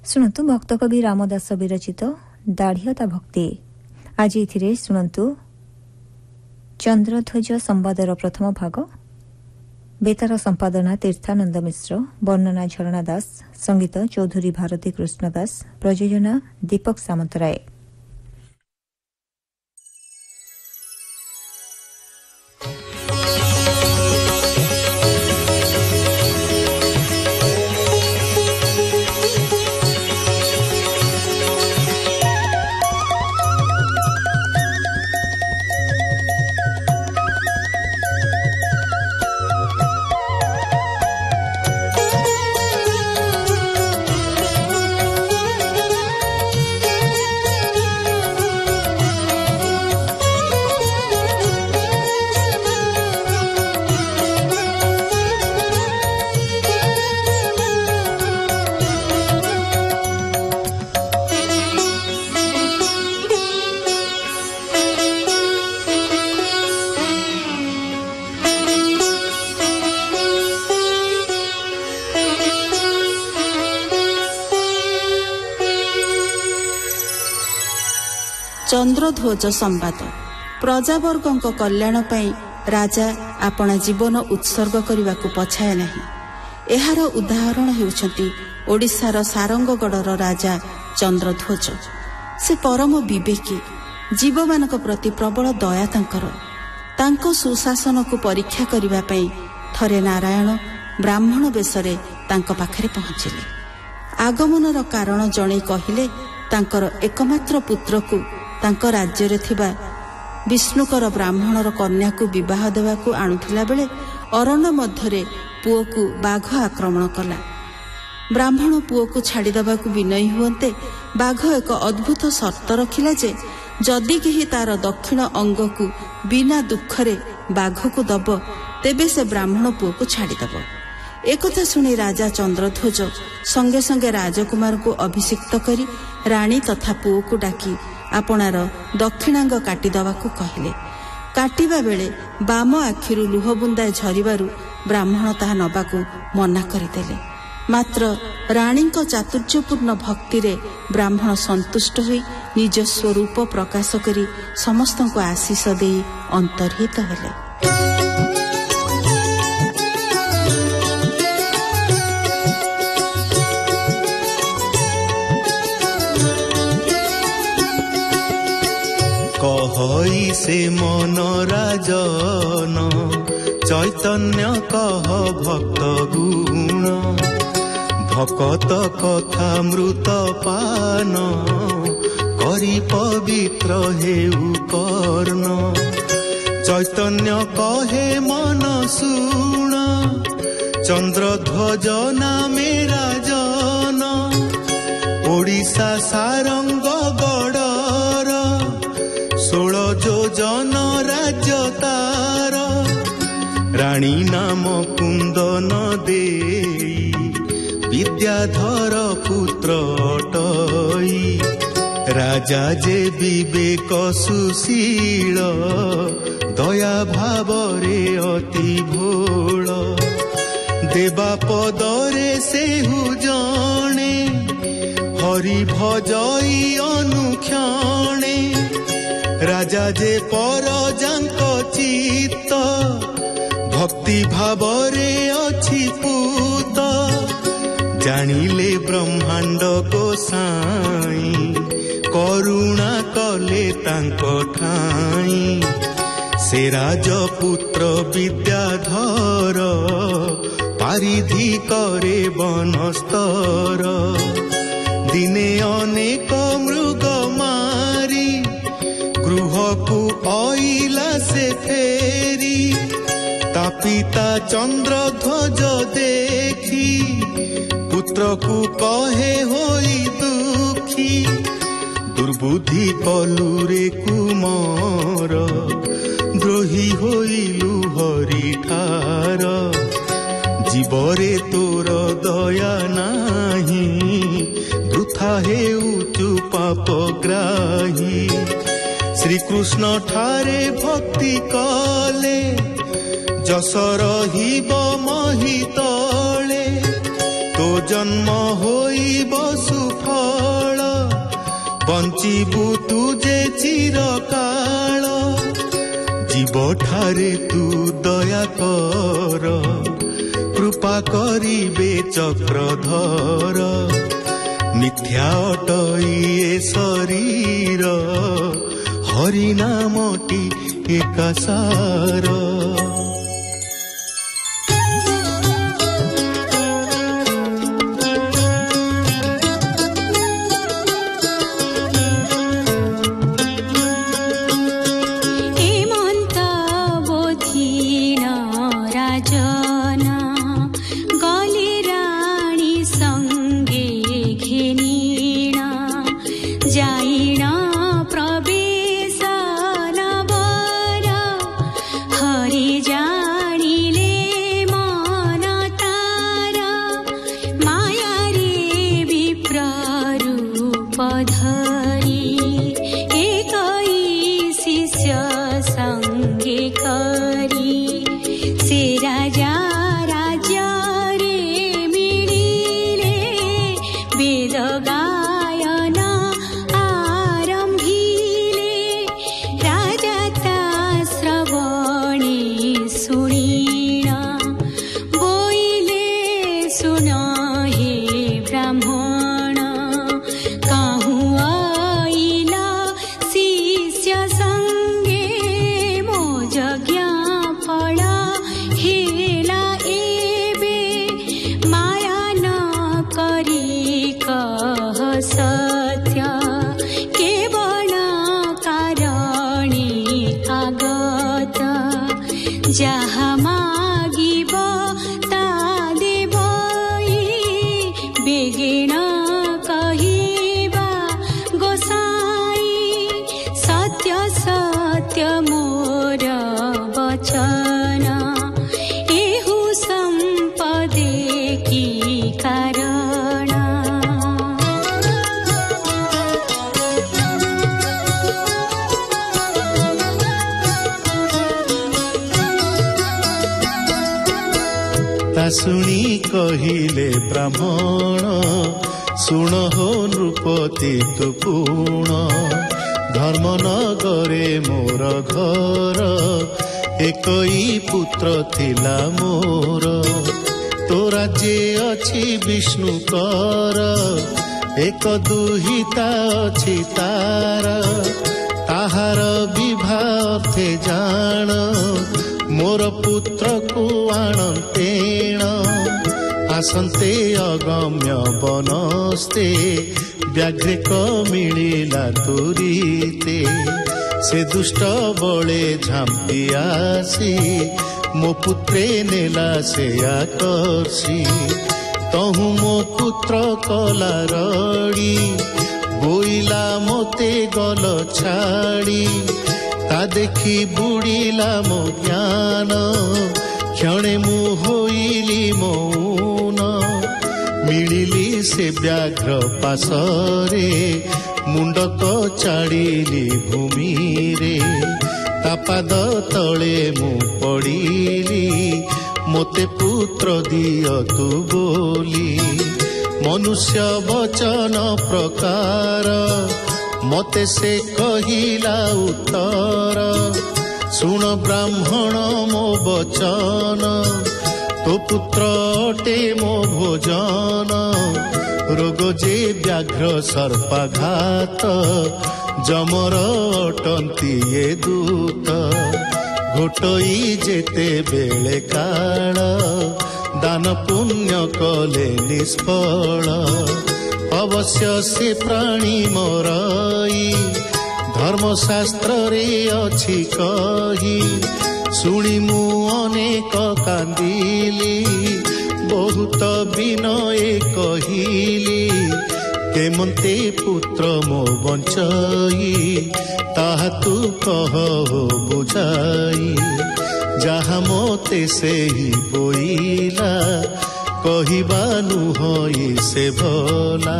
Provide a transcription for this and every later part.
ଶୁଣନ୍ତୁ ଭକ୍ତ କବି ରାମଦାସ ବିରଚିତ ଦାଢ଼ିଅତା ଭକ୍ତି। ଆଜି ଏଥିରେ ଶୁଣନ୍ତୁ ଚନ୍ଦ୍ରଧ୍ୱଜ ସମ୍ବାଦର ପ୍ରଥମ ଭାଗ। ବେତାର ସମ୍ପାଦନା ତୀର୍ଥାନନ୍ଦ ମିଶ୍ର, ବର୍ଣ୍ଣନା ଝରଣା ଦାସ, ସଙ୍ଗୀତ ଚୌଧୁରୀ ଭାରତୀ କୃଷ୍ଣ ଦାସ, ପ୍ରଯୋଜନା ଦୀପକ ସାମନ୍ତରାୟ। ଚନ୍ଦ୍ରଧ୍ୱଜ ସମ୍ବାଦ। ପ୍ରଜାବର୍ଗଙ୍କ କଲ୍ୟାଣ ପାଇଁ ରାଜା ଆପଣା ଜୀବନ ଉତ୍ସର୍ଗ କରିବାକୁ ପଛାଏ ନାହିଁ। ଏହାର ଉଦାହରଣ ହେଉଛନ୍ତି ଓଡ଼ିଶାର ସାରଙ୍ଗଗଡ଼ର ରାଜା ଚନ୍ଦ୍ରଧ୍ୱଜ। ସେ ପରମ ବିବେକୀ, ଜୀବମାନଙ୍କ ପ୍ରତି ପ୍ରବଳ ଦୟା ତାଙ୍କର। ତାଙ୍କ ସୁଶାସନକୁ ପରୀକ୍ଷା କରିବା ପାଇଁ ଥରେ ନାରାୟଣ ବ୍ରାହ୍ମଣ ବେଶରେ ତାଙ୍କ ପାଖରେ ପହଞ୍ଚିଲେ। ଆଗମନର କାରଣ ଜଣେଇ କହିଲେ ତାଙ୍କର ଏକମାତ୍ର ପୁତ୍ରକୁ ତାଙ୍କ ରାଜ୍ୟରେ ଥିବା ବିଷ୍ଣୁକର ବ୍ରାହ୍ମଣର କନ୍ୟାକୁ ବିବାହ ଦେବାକୁ ଆଣୁଥିଲା ବେଳେ ଅରଣ୍ୟ ମଧ୍ୟରେ ପୁଅକୁ ବାଘ ଆକ୍ରମଣ କଲା। ବ୍ରାହ୍ମଣ ପୁଅକୁ ଛାଡ଼ିଦେବାକୁ ବିନୟୀ ହୁଅନ୍ତେ ବାଘ ଏକ ଅଦ୍ଭୁତ ସର୍ତ୍ତ ରଖିଲା ଯେ ଯଦି କେହି ତାର ଦକ୍ଷିଣ ଅଙ୍ଗକୁ ବିନା ଦୁଃଖରେ ବାଘକୁ ଦବ ତେବେ ସେ ବ୍ରାହ୍ମଣ ପୁଅକୁ ଛାଡ଼ିଦେବ। ଏକଥା ଶୁଣି ରାଜା ଚନ୍ଦ୍ରଧ୍ୱଜ ସଙ୍ଗେ ସଙ୍ଗେ ରାଜକୁମାରକୁ ଅଭିଷିକ୍ତ କରି ରାଣୀ ତଥା ପୁଅକୁ ଡାକି ଆପଣାର ଦକ୍ଷିଣାଙ୍ଗ କାଟିଦେବାକୁ କହିଲେ। କାଟିବା ବେଳେ ବାମ ଆଖିରୁ ଲୁହ ବୁନ୍ଦାଏ ଝରିବାରୁ ବ୍ରାହ୍ମଣ ତାହା ନେବାକୁ ମନା କରିଦେଲେ। ମାତ୍ର ରାଣୀଙ୍କ ଚାତୁର୍ଯ୍ୟପୂର୍ଣ୍ଣ ଭକ୍ତିରେ ବ୍ରାହ୍ମଣ ସନ୍ତୁଷ୍ଟ ହୋଇ ନିଜ ସ୍ୱରୂପ ପ୍ରକାଶ କରି ସମସ୍ତଙ୍କୁ ଆଶୀଷ ଦେଇ ଅନ୍ତର୍ହିତ ହେଲେ। କହଇ ସେ ମନ ରାଜନ ଚୈତନ୍ୟ କହ ଭକ୍ତ ଗୁଣ ଭକତ କଥା ମୃତ ପାନ କରି ପବିତ୍ର ହେଉ କର୍ଣ୍ଣ। ଚୈତନ୍ୟ କହେ ମନ ଶୁଣ ଚନ୍ଦ୍ରଧ୍ୱଜ ନାମେ ରାଜନ ଓଡ଼ିଶା ସାରଙ୍ଗଗଡ଼ର 16 ଯୋଜନ ରାଜ୍ୟ ତାର ରାଣୀ ନାମ କୁନ୍ଦନ ଦେଇ ବିଦ୍ୟାଧର ପୁତ୍ର ଅଟଇ ରାଜା ଯେ ବିବେକ ସୁଶୀଳ ଦୟା ଭାବରେ ଅତି ଭୋଳ ଦେବା ପଦରେ ସେହୁ ଜଣେ ହରି ଭଜଇ ଅନୁକ୍ଷଣେ ରାଜା ଯେ ପରଜାଙ୍କ ଚିତ୍ତ ଭକ୍ତି ଭାବରେ ଅଛି ପୂତ ଜାଣିଲେ ବ୍ରହ୍ମାଣ୍ଡ ଗୋସାଇଁ କରୁଣା କଲେ ତାଙ୍କ ଠାଇଁ ସେ ରାଜପୁତ୍ର ବିଦ୍ୟାଧର ପାରିଧି କରେ ବନସ୍ତର ଦିନେ ଅନେକ ମୃଗ ମାରି ଗୃହକୁ ଅଇଲା ସେ ଫେରି ତା ପିତା ଚନ୍ଦ୍ରଧ୍ୱଜ ଦେଖି ପୁତ୍ରକୁ କହେ ହୋଇ ଦୁଃଖୀ ଦୁର୍ବୁଦ୍ଧି କଲୁରେ କୁମର ଦ୍ରୋହୀ ହୋଇଲୁ ହରି ଠାର ଜୀବରେ ତୋର ଦୟା ନାହିଁ ବୃଥା ହେଉଛୁ ପାପଗ୍ରାହୀ ଶ୍ରୀକୃଷ୍ଣ ଠାରେ ଭକ୍ତି କଲେ ଯଶ ରହିବ ମହିତଳେ ତୋ ଜନ୍ମ ହୋଇବ ସୁଫଳ ବଞ୍ଚିବୁ ତୁ ଯେ ଚିରକାଳ ଜୀବଠାରେ ତୁ ଦୟା କର କୃପା କରିବେ ଚକ୍ରଧର ମିଥ୍ୟା ଅଟଇଏ ଶରୀର ହରି ନାମଟି ଏକା ସାର ଯାହା ମାଗିବ ତା ଦେବଇ ବେଗେଣ କହିବା ଗୋସାଇ ସତ୍ୟ ସତ୍ୟ ମୋର ବଚନ ଏହୁ ସମ୍ପଦେ କି କାରଣ ଶୁଣି କହିଲେ ବ୍ରାହ୍ମଣ ଶୁଣ ହୋ ନୃପତି ତୁ ପୁଣ ଧର୍ମନଗରେ ମୋର ଘର ଏକଇ ପୁତ୍ର ଥିଲା ମୋର ତୋ ରାଜ୍ୟ ଅଛି ବିଷ୍ଣୁଙ୍କର ଏକ ଦୁହିତା ଅଛି ତାର ତାହାର ବିବାହ ଜାଣ ମୋର ପୁତ୍ରକୁ ଆଣନ୍ତେଣ ଆସନ୍ତେ ଅଗମ୍ୟ ବନସ୍ତେ ବ୍ୟାଘ୍ରିକ ମିଳିଲା ତୁରିତେ ସେ ଦୁଷ୍ଟ ବଳେ ଝାମ୍ପି ଆସି ମୋ ପୁତ୍ରେ ନେଲା ସେ ଆକର୍ଷି ତହୁଁ ମୋ ପୁତ୍ର କଲା ରଡ଼ି ବୋଇଲା ମୋତେ ଗଲ ଛାଡ଼ି ତା ଦେଖି ବୁଡ଼ିଲା ମୋ ଜ୍ଞାନ କ୍ଷଣେ ମୁଁ ହୋଇଲି ମୌନ ମିଳିଲି ସେ ବ୍ୟାଘ୍ର ପାଶରେ ମୁଣ୍ଡକ ଛାଡ଼ିଲି ଭୂମିରେ ତା ପାଦ ତଳେ ମୁଁ ପଡ଼ିଲି ମୋତେ ପୁତ୍ର ଦିଅ ତୁ ବୋଲି ମନୁଷ୍ୟ ବଚନ ପ୍ରକାର ମୋତେ ସେ କହିଲା ଉତ୍ତର ଶୁଣ ବ୍ରାହ୍ମଣ ମୋ ବଚନ ତୋ ପୁତ୍ର ଅଟେ ମୋ ଭୋଜନ ରୋଗ ଯେ ବ୍ୟାଘ୍ର ସର୍ପାଘାତ ଯମର ଅଟନ୍ତି ଏ ଦୂତ ଘୋଟଇ ଯେତେବେଳେ କାଳ ଦାନ ପୁଣ୍ୟ କଲେ ନିଷ୍ଫଳ ଅବଶ୍ୟ ସେ ପ୍ରାଣୀ ମରଇ ଧର୍ମଶାସ୍ତ୍ରରେ ଅଛି କହି ଶୁଣି ମୁଁ ଅନେକ କାନ୍ଦିଲି ବହୁତ ବିନୟ କହିଲି କେମନ୍ତେ ପୁତ୍ର ମୋ ବଞ୍ଚଇ ତାହା ତୁ କହ ବୁଝାଇ ଯାହା ମୋତେ ସେହି ବୋଇଲା କହିବା ନୁହଁ ସେ ଭଲା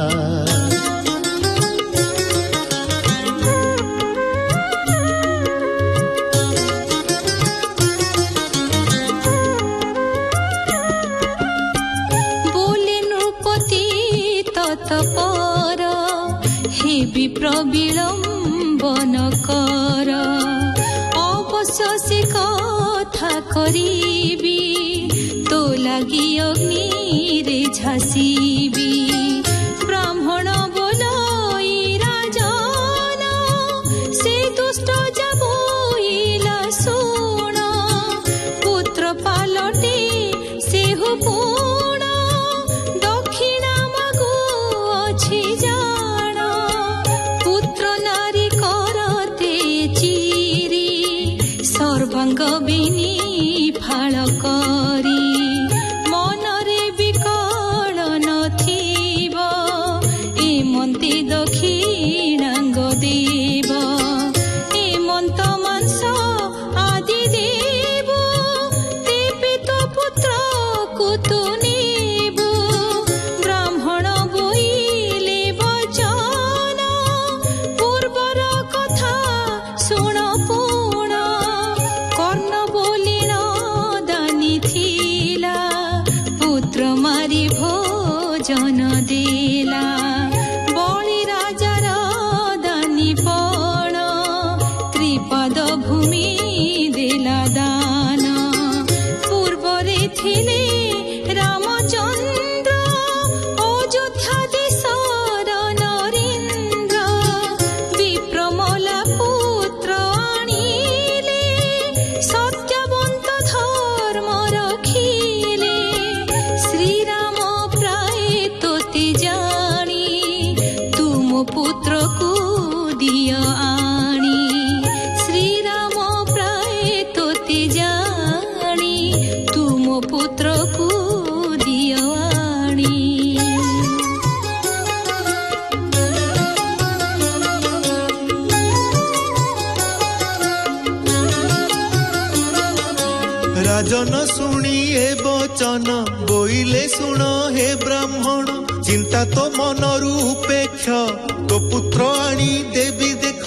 ବୋଲେ ନୃପତି ତପର ହେବି ପ୍ରବିଳମ୍ବନ କର ଅବଶ୍ୟ ସେ କଥା କରିବି ତୋ ଲାଗି ଅଗ୍ନିରେ ଝାସିବି ବ୍ରାହ୍ମଣ ବୋଲଇ ରାଜନ ସେ ଦୁଷ୍ଟ ଯାବୋଇଲା ଶୁଣ ପୁତ୍ର ପାଲଟେ ସେ ହୁପୁଣ ଦକ୍ଷିଣା ମାଗୁ ଅଛି ଜାଣ ପୁତ୍ର ନାରୀ କରତେ ଚିରି ସର୍ବାଙ୍ଗ ବିନି ଫାଳ କରି ମନରେ ବିକଳ ନଥିବ ଏମନ୍ତି ଦକ୍ଷିଣାଙ୍ଗ ଦେବ ଏମନ୍ତ ମାଂସ ଆଦି ଦେବ ତେବେ ତୋ ପୁତ୍ରକୁ ତୁ ନେବୁ ବ୍ରାହ୍ମଣ ବୋଇଲେ ବଚନ ପୂର୍ବର କଥା ଶୁଣ ପୁଣ କର୍ଣ୍ଣ ବୋଲି ନ ଦାନି ଥିଲା ପୁତ୍ର ମାରି ଭୋଜନ ଦେଲା ବଳି ରାଜାର ଦାନି ପଣ ତ୍ରିପଦ ଭୂମି ଦେଲା ଦାନ ପୂର୍ବରେ ଥିଲେ ରାମଚନ୍ଦ୍ର ଅଯୋଧ୍ୟା ଦେଶର ନରେନ୍ଦ୍ର ବିପ୍ରମଲା ପୁତ୍ର ଆଣିଲେ ସତ୍ୟବନ୍ତ ଧର୍ମ ରଖିଲେ ଶ୍ରୀରାମ ପ୍ରାୟ ତୋତେ ଜାଣି ତୁମ ପୁତ୍ରକୁ ଦିଅ ଆଣି ଶ୍ରୀରାମ ପ୍ରାୟ ତୋତେ ଜାଣି ତୁମ ପୁତ୍ରକୁ ଦିଅ ଆଣି ରାଜନ ଶୁଣି ଏ ବଚନ ବୋଇଲେ ଶୁଣ ହେ ବ୍ରାହ୍ମଣ ଚିନ୍ତା ତ ମନରୁ ଉପେକ୍ଷ ତୋ ପୁତ୍ର ଆଣି ଦେବି ଦେଖ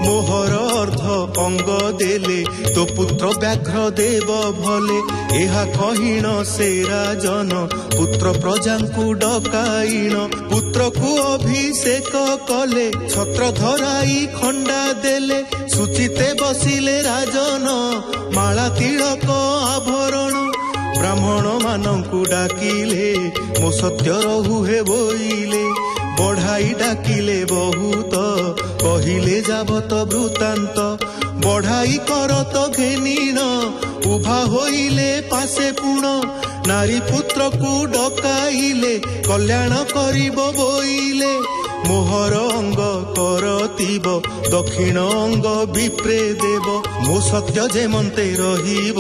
ମୋହର ଅର୍ଦ୍ଧ ଅଙ୍ଗ ଦେଲେ ତୋ ପୁତ୍ର ବ୍ୟାଘ୍ର ଦେବ ଭଲେ ଏହା କହିଣ ସେ ରାଜନ ପୁତ୍ର ପ୍ରଜାଙ୍କୁ ଡକାଇଣ ପୁତ୍ରକୁ ଅଭିଷେକ କଲେ ଛତ୍ର ଧରାଇ ଖଣ୍ଡା ଦେଲେ ସୁଚିତେ ବସିଲେ ରାଜନ ମାଳା ତିଳକ ଆଭରଣ ବ୍ରାହ୍ମଣ ମାନଙ୍କୁ ଡାକିଲେ ମୋ ସତ୍ୟ ରହୁ ହେ ବୋଇଲେ ବଢାଇ ଡାକିଲେ ବହୁତ କହିଲେ ଯାବତ ବୃତ୍ତାନ୍ତ ବଢାଇ କରତ ଘେନିଣ ଉଭା ହୋଇଲେ ପାଶେ ପୁଣ ନାରୀ ପୁତ୍ରକୁ ଡକାଇଲେ କଲ୍ୟାଣ କରିବ ବୋଇଲେ ମୋହର ଅଙ୍ଗ କରତିବ ଦକ୍ଷିଣ ଅଙ୍ଗ ବିପ୍ରେ ଦେବ ମୋ ସତ୍ୟ ଯେମନ୍ତେ ରହିବ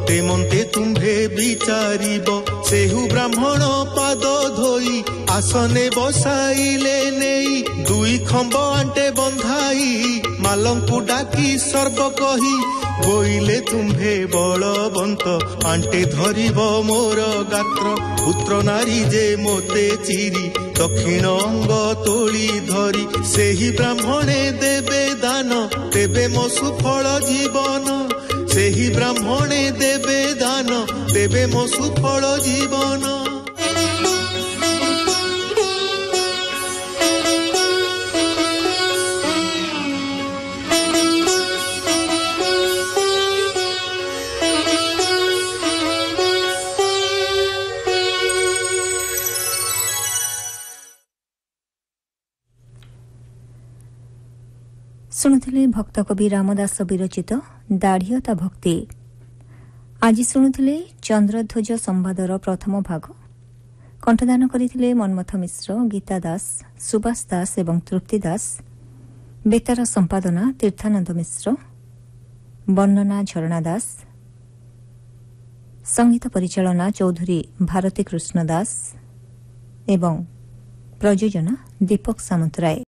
ତେମନ୍ତେ ତୁମ୍ଭେ ବିଚାରିବ ସେହୁ ବ୍ରାହ୍ମଣ ପାଦ ଧୋଇ ଆସନେ ବସାଇଲେ ନେଇ ଦୁଇ ଖମ୍ବ ଆଣ୍ଟେ ବନ୍ଧାଇ ମାଲଙ୍କୁ ଡାକି ସର୍ବ କହି ବୋଇଲେ ତୁମ୍ଭେ ବଳବନ୍ତ ଆଣ୍ଟେ ଧରିବ ମୋର ଗାତ୍ର ପୁତ୍ର ନାରୀ ଯେ ମୋତେ ଚିରି ଦକ୍ଷିଣ ଅଙ୍ଗ ତୋଳି ଧରି ସେହି ବ୍ରାହ୍ମଣେ ଦେବେ ଦାନ ତେବେ ମୋ ସୁଫଳ ଜୀବନ ସେହି ବ୍ରାହ୍ମଣେ ଦେବେ ଦାନ ତେବେ ମୋ ସୁଫଳ ଜୀବନ ଶୁଣୁଥିଲେ ଭକ୍ତ କବି ରାମଦାସ ବିରଚିତ ଦାଢ଼ିଅତା ଭକ୍ତି। ଆଜି ଶୁଣୁଥିଲେ ଚନ୍ଦ୍ରଧ୍ୱଜ ସମ୍ବାଦର ପ୍ରଥମ ଭାଗ। କଣ୍ଠଦାନ କରିଥିଲେ ମନ୍ମଥ ମିଶ୍ର, ଗୀତା ଦାସ, ସୁବାସ ଦାସ ଏବଂ ତୃପ୍ତି ଦାସ। ବେତାର ସମ୍ପାଦନା ତୀର୍ଥାନନ୍ଦ ମିଶ୍ର, ବର୍ଣ୍ଣନା ଝରଣା ଦାସ, ସଙ୍ଗୀତ ପରିଚାଳନା ଚୌଧୁରୀ ଭାରତୀ କୃଷ୍ଣ ଦାସ ଏବଂ ପ୍ରଯୋଜନା ଦୀପକ ସାମନ୍ତରାୟ।